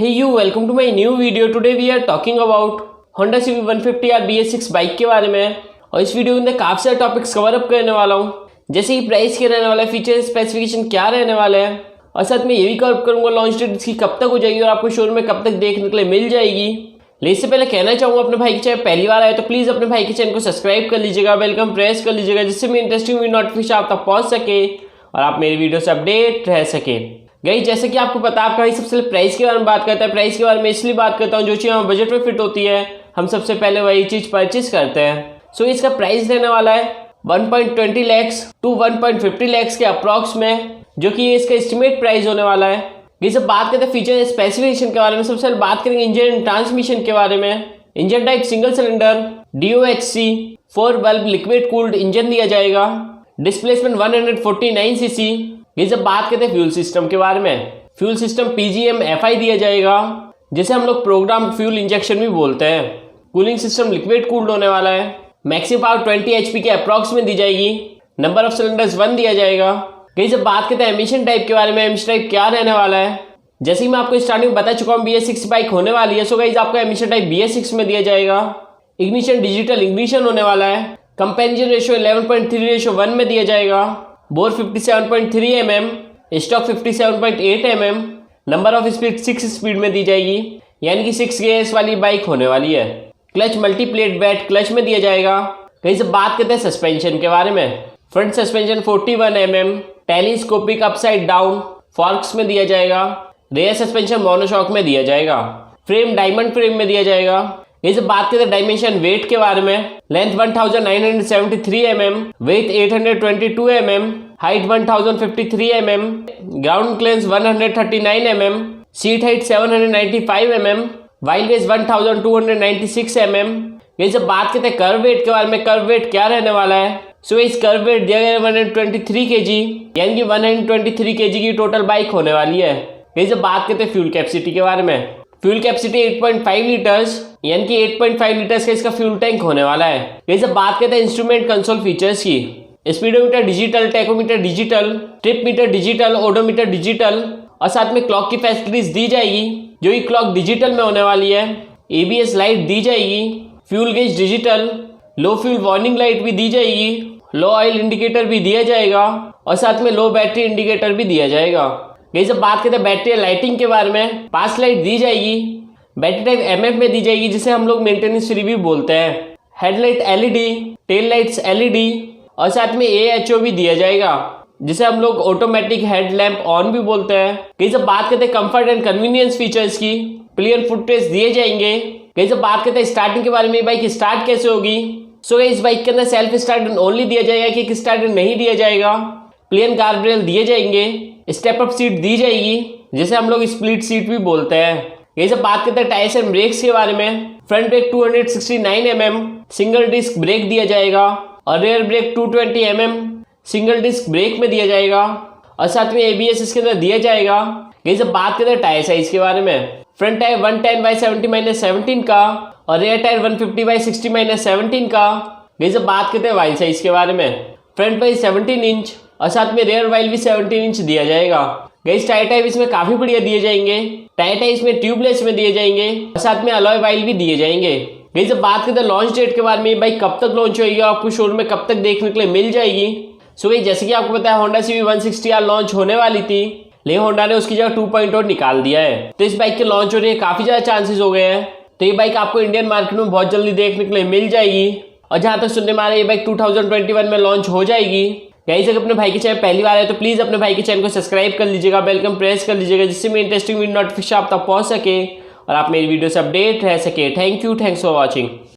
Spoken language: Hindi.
Hey you, welcome to my new video. Today we are talking about Honda CB150R BS6 bike के बारे में। और इस वीडियो के अंदर काफ़ी सारे टॉपिक्स कवर अप करने वाला हूँ, जैसे कि प्राइस क्या रहने वाला है, फीचर स्पेसिफिकेशन क्या रहने वाला है, और साथ में ये भी कवर करूँगा लॉन्च डेट इसकी कब तक हो जाएगी और आपको शोरूम में कब तक देखने के लिए मिल जाएगी। लेकिन इससे पहले कहना चाहूँगा अपने भाई के चैनल पहली बार आए तो प्लीज़ अपने भाई के चैनल को सब्सक्राइब कर लीजिएगा, वेलकम प्रेस कर लीजिएगा, जिससे मेरी इंटरेस्टिंग नोटिफिकेशन आप तक पहुँच सके और आप मेरी वीडियो से अपडेट रह सके। गई जैसे कि आपको पता आपका भाई सबसे पहले प्राइस के बारे में बात करता है। प्राइस के बारे में इसलिए बात करता हूँ जो चीज़ हमारे बजट में फिट होती है हम सबसे पहले वही चीज़ परचेज करते हैं। सो इसका प्राइस रहने वाला है 1.20 lakhs to 1.50 lakhs के अप्रॉक्स में, जो कि इसका एस्टिमेट प्राइस होने वाला है। ये सब बात करते हैं फीचर स्पेसिफिकेशन के बारे में। सबसे पहले बात करेंगे इंजन एंड ट्रांसमिशन के बारे में। Engine type single cylinder DOHC 4 valve liquid cooled engine दिया जाएगा। Displacement 149 cc। ये जब बात करते हैं फ्यूल सिस्टम के बारे में, फ्यूल सिस्टम PGM-FI दिया जाएगा, जिसे हम लोग प्रोग्राम फ्यूल इंजेक्शन भी बोलते हैं। कूलिंग सिस्टम लिक्विड कूल्ड होने वाला है। मैक्सिमम पावर 20 HP के अप्रॉक्स में दी जाएगी। नंबर ऑफ सिलेंडर्स 1 दिया जाएगा। कहीं जब बात करते हैं एमिशन टाइप के बारे में, एमिशन टाइप क्या रहने वाला है, जैसे कि मैं आपको स्टार्टिंग में बता चुका हूँ BS6 बाइक होने वाली है। सो गाइस आपका एमिशन टाइप BS6 में दिया जाएगा। इग्निशन डिजिटल इग्निशन होने वाला है। कंपैरिजन रेशियो 11.3:1 में दिया जाएगा। Bore 57.3 mm, stock 57.8 mm, number of speed 6 speed में दी जाएगी, यानी कि 6 गियर्स वाली बाइक होने वाली है। क्लच मल्टीप्लेट बैट क्लच में दिया जाएगा। कहीं से बात करते हैं सस्पेंशन के बारे में। Front suspension 41 mm, telescopic upside down forex में दिया जाएगा। रेयर सस्पेंशन मोनोशॉक में दिया जाएगा। फ्रेम डायमंड फ्रेम में दिया जाएगा। ये सब बात करते हैं डायमेंशन वेट के बारे में। Length 1973 mm, weight 822 mm, height 1053 mm, ground clearance 139 mm, seat height 795 mm, wheel base 1296 mm। ये सब बात करते हैं कर्व वेट के बारे में। कर्व वेट क्या रहने वाला है, सो इस कर्व वेट दिया गया 123 kg, यानी कि 123 kg की टोटल बाइक होने वाली है। ये सब बात करते हैं फ्यूल कैपेसिटी के बारे में। फ्यूल कैपेसिटी 8.5 लीटर्स, यानी कि 8.5 लीटर्स का इसका फ्यूल टैंक होने वाला है। ये सब बात करते हैं इंस्ट्रूमेंट कंसोल फीचर्स की। Speedometer digital, tachometer digital, trip meter digital, odometer digital, और साथ में क्लॉक की फैसिलिटीज दी जाएगी, जो कि क्लॉक डिजिटल में होने वाली है। ABS लाइट दी जाएगी। फ्यूल गेज डिजिटल, लो फ्यूल वार्निंग लाइट भी दी जाएगी, लो ऑयल इंडिकेटर भी दिया जाएगा, और साथ में लो बैटरी इंडिकेटर भी दिया जाएगा। ये सब बात करते हैं बैटरी लाइटिंग के बारे में। पास लाइट दी जाएगी। बैटरी टाइप MF में दी जाएगी, जिसे हम लोग मेंटेनेंस फ्री भी बोलते हैं। Headlight LED, tail lights LED, और साथ में AHO भी दिया जाएगा, जिसे हम लोग ऑटोमेटिक हेड लैम्प ऑन भी बोलते हैं। कहीं से बात करते हैं कंफर्ट एंड कन्वीनियंस फीचर्स की। प्लेयर फुट रेस्ट दिए जाएंगे। कहीं से बात करते हैं स्टार्टिंग के बारे में, बाइक स्टार्ट कैसे होगी। सो इस बाइक के अंदर सेल्फ स्टार्ट ओनली दिया जाएगा, किक स्टार्ट नहीं दिया जाएगा। प्लेन गार्डरेल दिए जाएंगे। स्टेप अप सीट दी जाएगी, जिसे हम लोग स्प्लिट सीट भी बोलते हैं। ये सब बात करते हैं टायर्स एंड ब्रेक्स के बारे में। Front brake 269 mm, single disc brake दिया जाएगा, और rear brake 220 mm, single disc brake में दिया जाएगा, और साथ में ABS इसके अंदर दिया जाएगा। ये सब बात करते हैं टायर साइज के बारे में। फ्रंट टायर 110/70-17 का, और रेयर टायर 150/60-17 का। ये सब बात करते हैं व्हील साइज के बारे में। फ्रंट व्हील 17 इंच, और साथ में रेयर व्हील भी 17 इंच दिया जाएगा। गाइस टायर टाइप इसमें काफी बढ़िया दिए जाएंगे। टायर टाइप इसमें ट्यूबलेस में दिए जाएंगे, और साथ में अलॉय व्हील भी दिए जाएंगे। गाइस जब बात करते हैं लॉन्च डेट के बारे में, बाइक कब तक लॉन्च होगी और आपको शोरूम में कब तक देखने के लिए मिल जाएगी। सो गाइस जैसे कि आपको पता है होंडा CB160R लॉन्च होने वाली थी, लेकिन होंडा ने उसकी जगह 2.0 निकाल दिया है। तो इस बाइक के लॉन्च होने के काफी ज्यादा चांसेस हो गए हैं। तो ये बाइक आपको इंडियन मार्केट में बहुत जल्दी देखने के लिए मिल जाएगी। और जहां तक सुनने में आ रहा है ये बाइक 2021 में लॉन्च हो जाएगी। गाइस अगर अपने भाई के चैनल पहली बार है तो प्लीज़ अपने भाई के चैनल को सब्सक्राइब कर लीजिएगा, बेल प्रेस कर लीजिएगा, जिससे मेरी इंटरेस्टिंग नोटिफिकेशन आप तक पहुंच सके और आप मेरी वीडियो से अपडेट रह सके। Thank you, thanks for watching.